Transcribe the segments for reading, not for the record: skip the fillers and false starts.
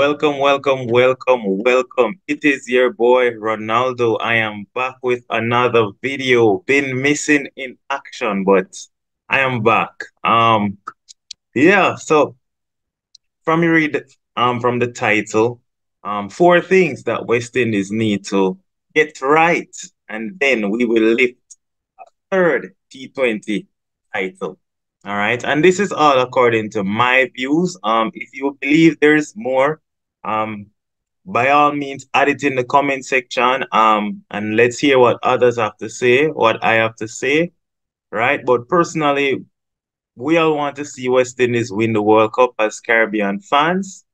Welcome, welcome, welcome, welcome. It is your boy Ronaldo. I am back with another video. Been missing in action, but I am back. Yeah, so from you read from the title, four things that West Indies need to get right, and then we will lift third T20 title. All right. And this is all according to my views. If you believe there's more, um, by all means, add it in the comment section. And let's hear what others have to say, what I have to say. Right. But personally, we all want to see West Indies win the World Cup as Caribbean fans.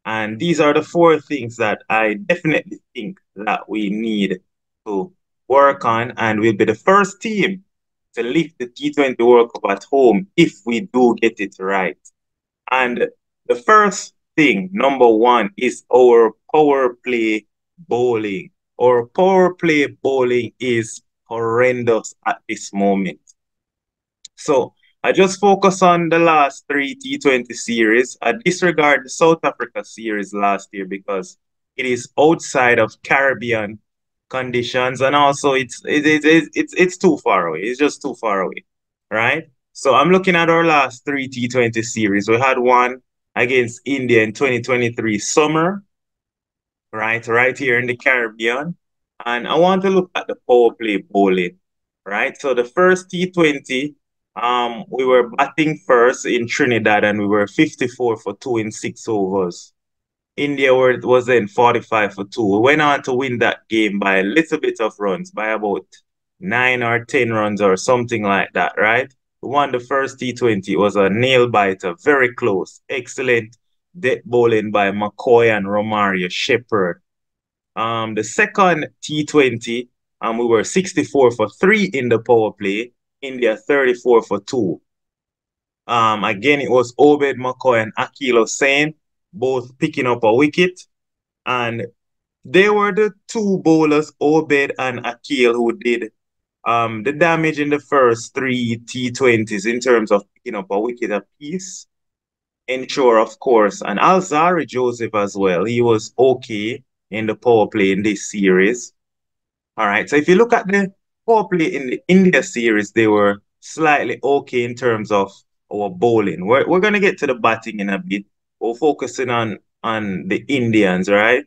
And these are the four things that I definitely think that we need to work on. And we'll be the first team to lift the T20 World Cup at home if we do get it right. And the first thing, number one, is our power play bowling. Our power play bowling is horrendous at this moment. So I just focus on the last three T20 series. I disregard the South Africa series last year because it is outside of Caribbean conditions, and also it's too far away. It's just too far away, right? So I'm looking at our last three T20 series. We had one against India in 2023 summer, right here in the Caribbean. And I want to look at the power play bowling, right? So the first T20, we were batting first in Trinidad and we were 54 for 2 in 6 overs. India was then 45 for 2. We went on to win that game by a little bit of runs, by about 9 or 10 runs or something like that, right? We won the first T20. It was a nail biter, very close. Excellent death bowling by McCoy and Romario Shepherd. The second T20, we were 64 for 3 in the power play. India 34 for 2. Again, it was Obed McCoy and Akil Hussain both picking up a wicket. And they were the two bowlers, Obed and Akil, who did the damage in the first three T20s in terms of picking up a wicket apiece. Ensure, of course, and Alzari Joseph as well. He was okay in the power play in this series. All right. So if you look at the power play in the India series, they were slightly okay in terms of our bowling. We're gonna get to the batting in a bit. We're focusing on the Indians, right?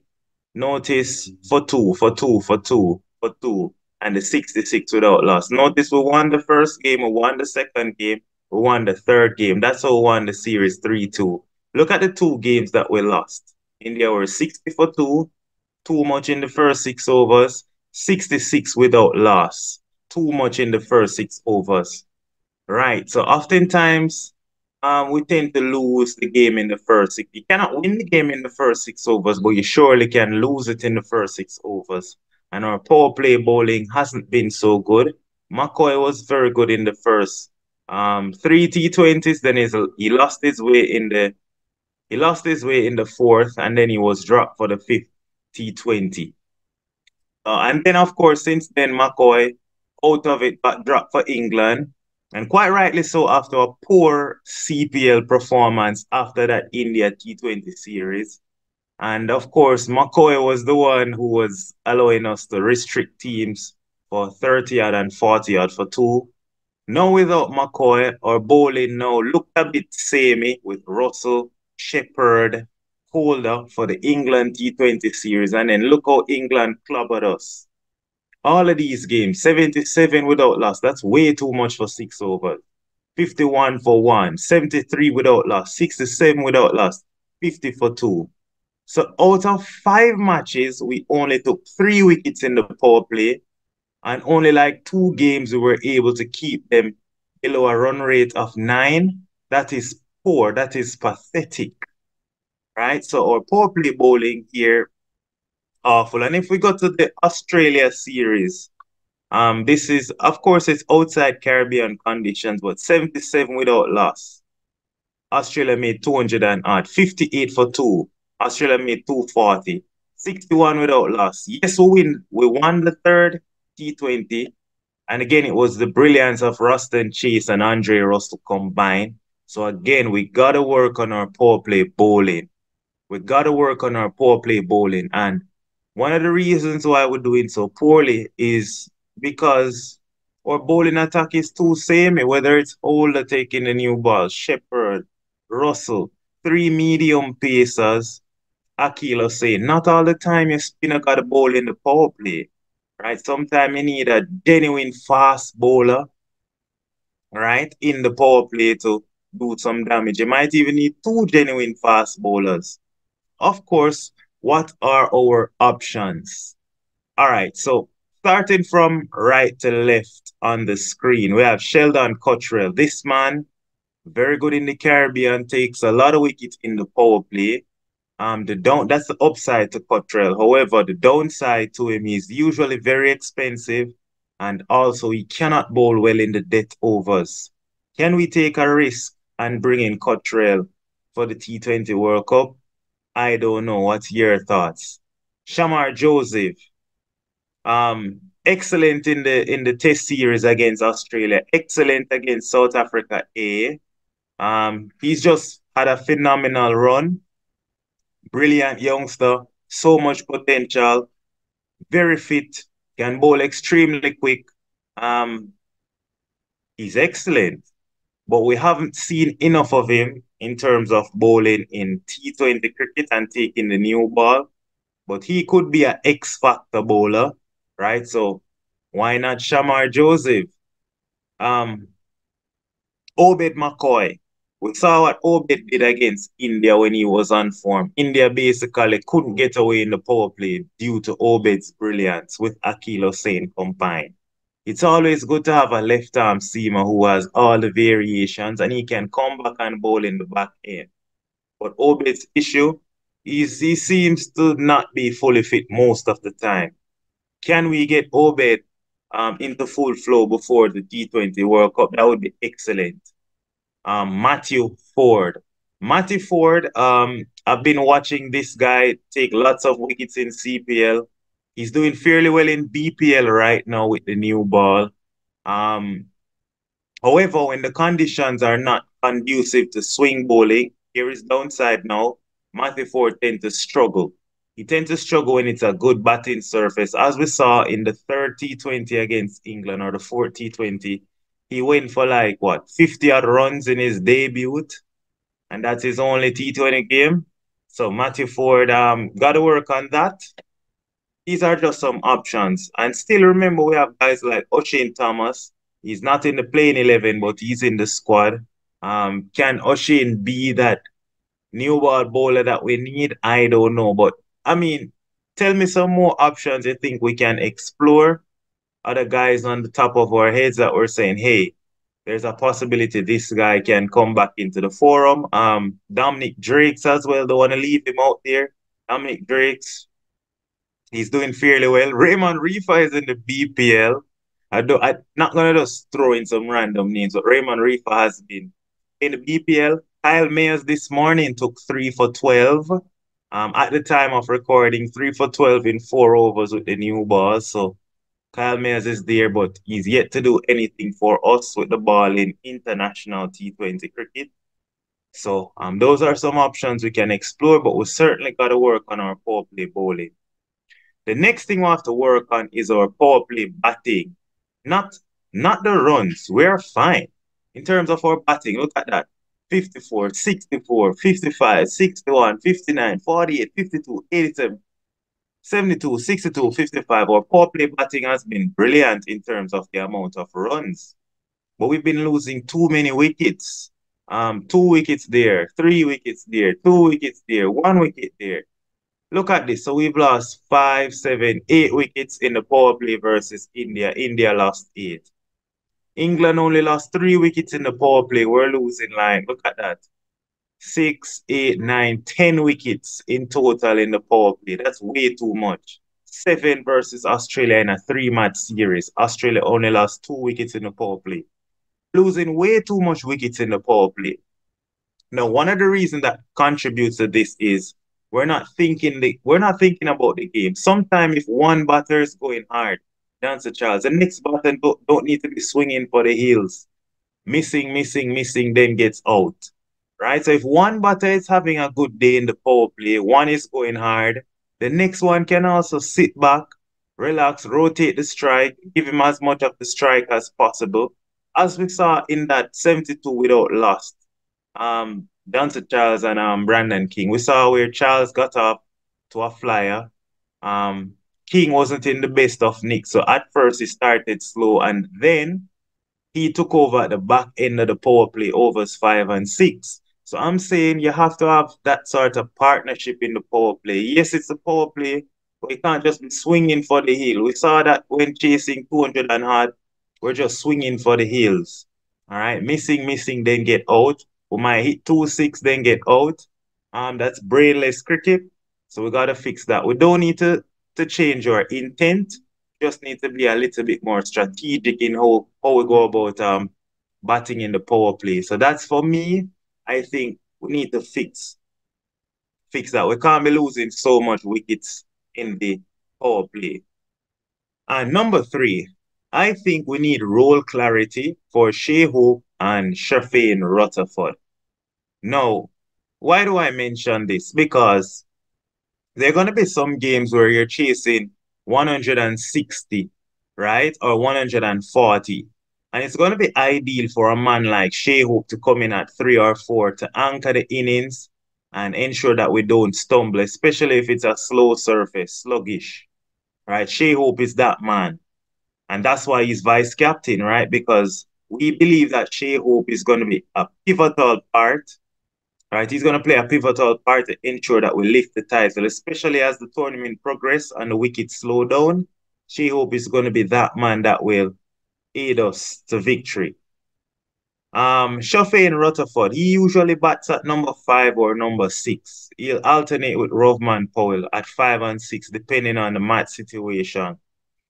Notice for two, for two, for two, for two, and the 66 without loss. Notice we won the first game, we won the second game, we won the third game. That's how we won the series 3-2. Look at the two games that we lost. India were 60 for 2, too much in the first 6 overs, 66 without loss, too much in the first 6 overs. Right. So oftentimes we tend to lose the game in the first six. You cannot win the game in the first 6 overs, but you surely can lose it in the first 6 overs. And our power play bowling hasn't been so good. McCoy was very good in the first three T20s. Then he lost his way in the fourth, and then he was dropped for the fifth T20. And then, of course, since then, McCoy out of it, but dropped for England. And quite rightly so, after a poor CPL performance after that India T20 series. And of course, McCoy was the one who was allowing us to restrict teams for 30 odd and 40 odd for 2. Now without McCoy, our bowling now looked a bit samey with Russell, Shepherd, Holder for the England T20 series. And then look how England clobbered us. All of these games, 77 without loss. That's way too much for 6 overs. 51 for 1, 73 without loss, 67 without loss, 50 for 2. So out of 5 matches, we only took 3 wickets in the power play, and only like 2 games we were able to keep them below a run rate of 9. That is poor. That is pathetic. Right? So our power play bowling here, awful. And if we go to the Australia series, this is, of course, it's outside Caribbean conditions, but 77 without loss. Australia made 200 and odd, 58 for 2. Australia made 240, 61 without loss. Yes, we won the third T20. And again, it was the brilliance of Ruston Chase and Andre Russell combined. So again, we got to work on our power play bowling. We got to work on our power play bowling. And one of the reasons why we're doing so poorly is because our bowling attack is too samey, whether it's Holder taking the new ball, Shepherd, Russell, three medium pacers, Akilo saying, not all the time your spinner got a bowl in the power play, right? Sometimes you need a genuine fast bowler, right, in the power play to do some damage. You might even need two genuine fast bowlers. Of course, what are our options? All right, so starting from right to left on the screen, we have Sheldon Cottrell. This man, very good in the Caribbean, takes a lot of wickets in the power play. That's the upside to Cottrell. However, the downside to him is usually very expensive, and also he cannot bowl well in the death overs. Can we take a risk and bring in Cottrell for the T20 World Cup? I don't know. What's your thoughts? Shamar Joseph, excellent in the Test series against Australia, excellent against South Africa A. He's just had a phenomenal run. Brilliant youngster, so much potential, very fit, can bowl extremely quick. Um, he's excellent, but we haven't seen enough of him in terms of bowling in T20 cricket and taking the new ball. But he could be an X factor bowler, right? So why not Shamar Joseph? Um, Obed McCoy. We saw what Obed did against India when he was on form. India basically couldn't get away in the power play due to Obed's brilliance with Akil Hussain combined. It's always good to have a left arm seamer who has all the variations and he can come back and bowl in the back end. But Obed's issue is he seems to not be fully fit most of the time. Can we get Obed into full flow before the T20 World Cup? That would be excellent. Matthew Ford. Matthew Ford, I've been watching this guy take lots of wickets in CPL. He's doing fairly well in BPL right now with the new ball. Um, However, when the conditions are not conducive to swing bowling, here is downside now. Matthew Ford tends to struggle. He tends to struggle when it's a good batting surface. As we saw in the third T20 against England or the fourth T20, he went for like what 50 odd runs in his debut, and that's his only T20 game. So Matthew Ford got to work on that. These are just some options. And still remember, we have guys like O'Shane Thomas. He's not in the playing 11, but he's in the squad. Can O'Shane be that new ball bowler that we need? I don't know. But I mean, tell me some more options you think we can explore. Other guys on the top of our heads that we're saying, hey, there's a possibility this guy can come back into the forum. Dominic Drakes as well. Don't want to leave him out there. Dominic Drakes, he's doing fairly well. Raymond Reefer is in the BPL. I'm not gonna just throw in some random names, but Raymond Reefer has been in the BPL. Kyle Mayers this morning took 3 for 12. At the time of recording, 3 for 12 in 4 overs with the new ball. So Kyle Mayers is there, but he's yet to do anything for us with the ball in international T20 cricket. So those are some options we can explore, but we certainly got to work on our power play bowling. The next thing we have to work on is our power play batting. Not, not the runs. We're fine. In terms of our batting, look at that. 54, 64, 55, 61, 59, 48, 52, 87, 72, 62, 55. Our power play batting has been brilliant in terms of the amount of runs. But we've been losing too many wickets. 2 wickets there, 3 wickets there, 2 wickets there, 1 wicket there. Look at this. So we've lost 5, 7, 8 wickets in the power play versus India. India lost 8. England only lost 3 wickets in the power play. We're losing line. Look at that. 6, 8, 9, 10 wickets in total in the power play. That's way too much. 7 versus Australia in a 3-match series. Australia only lost 2 wickets in the power play. Losing way too much wickets in the power play. Now, one of the reasons that contributes to this is we're not thinking about the game. Sometimes if one batter is going hard, Dancer Charles, the next batter don't need to be swinging for the hills. Missing, then gets out. right? So if one batter is having a good day in the power play, one is going hard, the next one can also sit back, relax, rotate the strike, give him as much of the strike as possible, as we saw in that 72 without loss. Down to Charles and Brandon King. We saw where Charles got up to a flyer. Um, King wasn't in the best of nick, so at first he started slow, and then he took over at the back end of the power play overs 5 and 6. So I'm saying you have to have that sort of partnership in the power play. Yes, it's a power play, but you can't just be swinging for the hill. We saw that when chasing 200 and hard, we're just swinging for the hills. All right, missing, then get out. We might hit 2-6, then get out. That's brainless cricket. So we gotta fix that. We don't need to change our intent, just need to be a little bit more strategic in how we go about batting in the power play. So that's for me. I think we need to fix that. We can't be losing so much wickets in the power play. And number three, I think we need role clarity for Shea Hope and Shafane Rutherford. Now, why do I mention this? Because there are going to be some games where you're chasing 160, right? Or 140. And it's going to be ideal for a man like Shea Hope to come in at 3 or 4 to anchor the innings and ensure that we don't stumble, especially if it's a slow surface, sluggish, right? Shea Hope is that man. And that's why he's vice captain, right? Because we believe that Shea Hope is going to be a pivotal part. Right, he's going to play a pivotal part to ensure that we lift the title, especially as the tournament progress and the wickets slow down. She Hope is going to be that man that will aid us to victory. Shafane Rutherford, he usually bats at number 5 or number 6. He'll alternate with Rovman Powell at 5 and 6, depending on the match situation.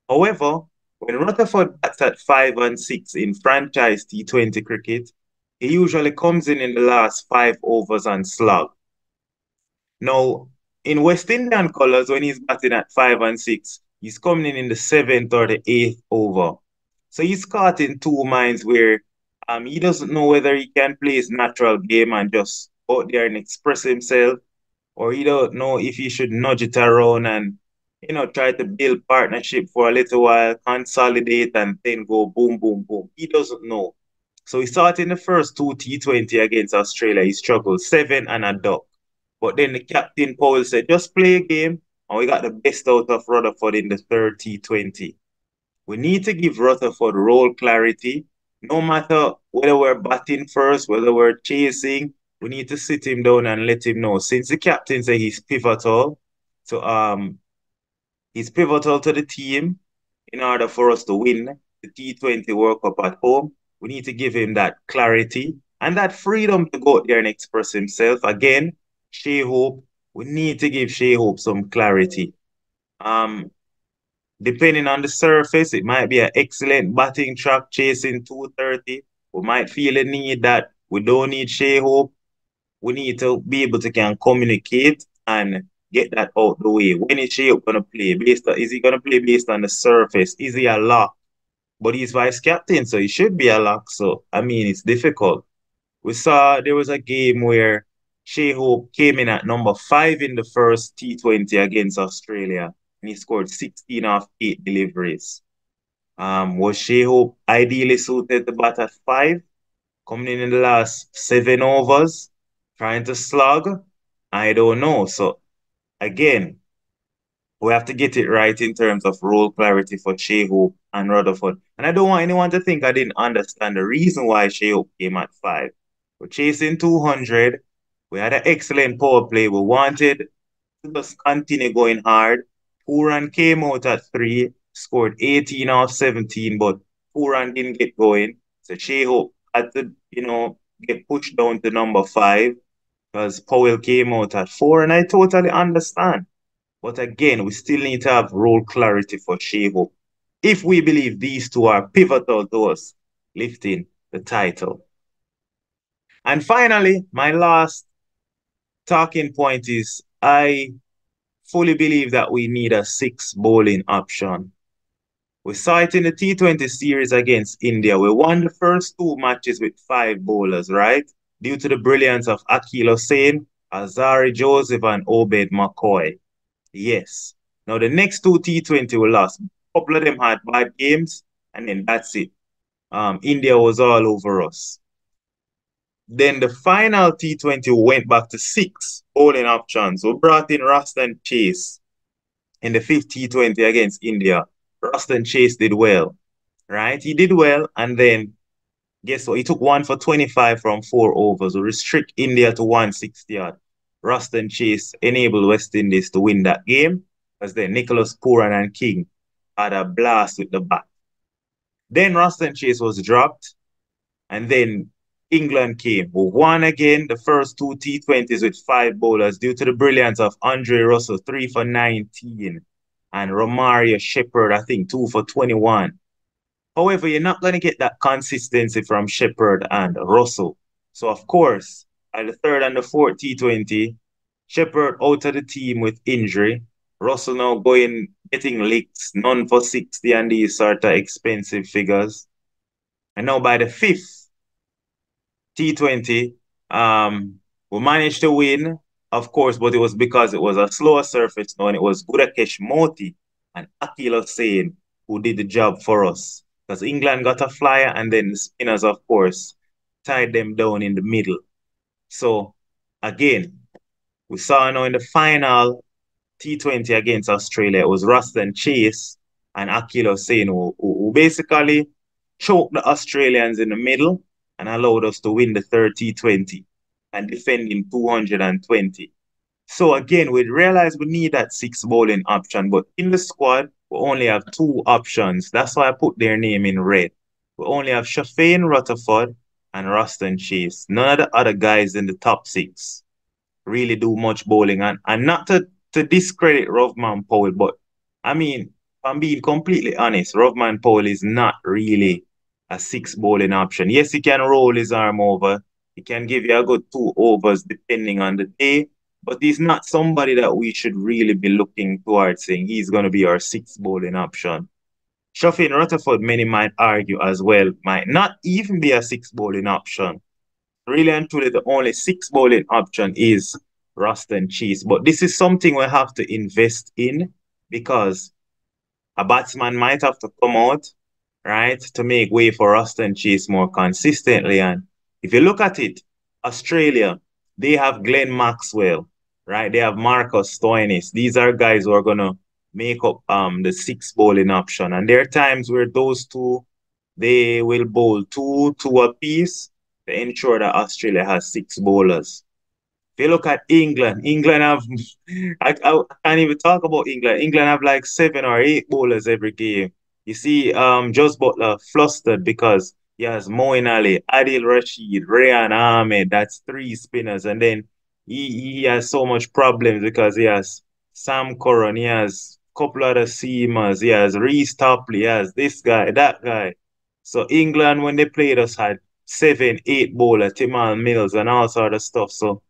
However, when Rutherford bats at 5 and 6 in franchise T20 cricket, he usually comes in the last 5 overs and slog. Now, in West Indian colours, when he's batting at 5 and 6, he's coming in the seventh or the eighth over. So he's caught in two minds where he doesn't know whether he can play his natural game and just go out there and express himself, or he don't know if he should nudge it around and try to build partnership for a little while, consolidate, and then go boom, boom, boom. He doesn't know. So he started in the first two T20 against Australia. He struggled 7 and a duck. But then the captain Powell said, just play a game, and we got the best out of Rutherford in the third T20. We need to give Rutherford role clarity. No matter whether we're batting first, whether we're chasing, we need to sit him down and let him know. Since the captain said so he's pivotal to the team in order for us to win the T20 World Cup at home. We need to give him that clarity and that freedom to go out there and express himself. Again, Shea Hope, we need to give Shea Hope some clarity. Um, Depending on the surface, it might be an excellent batting track chasing 230. We might feel a need that we don't need Shea Hope. We need to be able to can communicate and get that out the way. When is Shea Hope gonna play? Is he gonna play based on the surface? Is he a lock? But he's vice captain, so he should be a lock. So I mean it's difficult. We saw there was a game where Shea Hope came in at number 5 in the first T20 against Australia, and he scored 16 off 8 deliveries. Was Shea Hope ideally suited to bat at 5, coming in the last 7 overs, trying to slug? I don't know. So again, we have to get it right in terms of role clarity for Shea Hope and Rutherford. And I don't want anyone to think I didn't understand the reason why Shea Hope came at 5. We're chasing 200. We had an excellent power play. We wanted to just continue going hard. Pooran came out at 3, scored 18 off 17, but Pooran didn't get going. So Shea Hope had to, get pushed down to number 5 because Powell came out at 4, and I totally understand. But again, we still need to have role clarity for Shea Hope if we believe these two are pivotal to us lifting the title. And finally, my last talking point is I fully believe that we need a 6 bowling option. We saw it in the T20 series against India. We won the first 2 matches with 5 bowlers, right? due to the brilliance of Akil Hussain, Azari Joseph, and Obed McCoy. Yes. Now, the next two T20 we lost. A couple of them had bad games, and then that's it. India was all over us. Then the final T20 went back to six bowling options. We brought in Roston Chase in the fifth T20 against India. Roston Chase did well, right? He did well, and then guess what? He took 1 for 25 from 4 overs. We restrict India to 160 odd. Roston Chase enabled West Indies to win that game, because then Nicholas Pooran and King had a blast with the bat. Then Roston Chase was dropped, and then England came, who won again the first two T20s with 5 bowlers due to the brilliance of Andre Russell, 3 for 19, and Romario Shepherd, I think, 2 for 21. However, you're not going to get that consistency from Shepherd and Russell. So, of course, at the third and the fourth T20, Shepherd out of the team with injury. Russell now getting licks, none for 60 and these sort of expensive figures. And now by the fifth T20, we managed to win, of course, but it was because it was a slower surface now, and it was Gudakesh Moti and Akil Hussain who did the job for us. Because England got a flyer, and then the spinners, of course, tied them down in the middle. So, again, we saw now in the final T20 against Australia, it was Roston Chase and Akil Hussain who basically choked the Australians in the middle and allowed us to win the third T20 and defending 220. So again, we realized we need that six bowling option, but in the squad, we only have two options. That's why I put their name in red. We only have Shafane Rutherford and Roston Chase. None of the other guys in the top six really do much bowling. And not to discredit Rovman Powell, but I mean, if I'm being completely honest, Rovman Powell is not really a six bowling option. Yes, he can roll his arm over. He can give you a good 2 overs depending on the day, but he's not somebody that we should really be looking towards saying he's going to be our six bowling option. Shafin Rutherford, many might argue as well, might not even be a six bowling option. Really and truly, the only six bowling option is Roston Chase. But this is something we have to invest in, because a batsman might have to come out, right, to make way for Roston Chase more consistently. And if you look at it, Australia, they have Glenn Maxwell, right? They have Marcus Stoinis. These are guys who are going to make up the six bowling option. And there are times where those two, they will bowl two apiece to ensure that Australia has six bowlers. If you look at England, England have, I can't even talk about England. England have like 7 or 8 bowlers every game. You see, Jos Butler flustered because he has Moeen Ali, Adil Rashid, Rayan Ahmed. That's 3 spinners. And then he has so much problems because he has Sam Curran, he has a couple other seamers, he has Reece Topley, he has this guy, that guy. So England, when they played us, had 7, 8 bowlers, Timal Mills, and all sort of stuff. So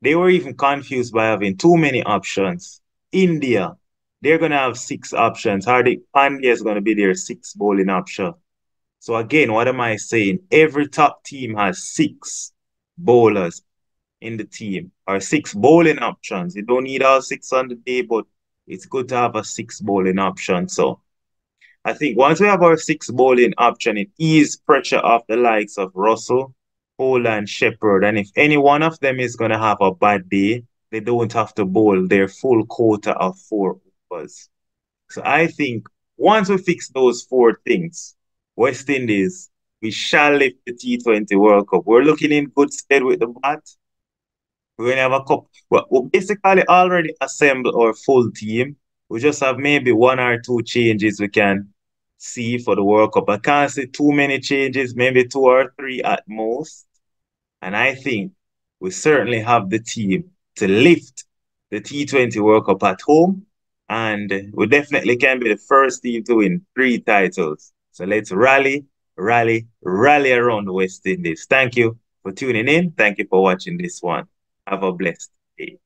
they were even confused by having too many options. India, they're going to have 6 options. Hardik Pandya is going to be their 6 bowling option. So again, what am I saying? Every top team has 6 bowlers in the team, or 6 bowling options. You don't need all 6 on the day, but it's good to have a 6 bowling option. So I think once we have our 6 bowling option, it eases pressure off the likes of Russell, Cole, and Shepherd. And if any one of them is going to have a bad day, they don't have to bowl their full quota of 4 overs. So I think once we fix those 4 things, West Indies, we shall lift the T20 World Cup. We're looking in good stead with the bat. We're going to have a cup. Well, we basically already assembled our full team. We just have maybe 1 or 2 changes we can see for the World Cup. I can't see too many changes, maybe 2 or 3 at most. And I think we certainly have the team to lift the T20 World Cup at home. And we definitely can be the first team to win 3 titles. So let's rally, rally, rally around the West Indies. Thank you for tuning in. Thank you for watching this one. Have a blessed day.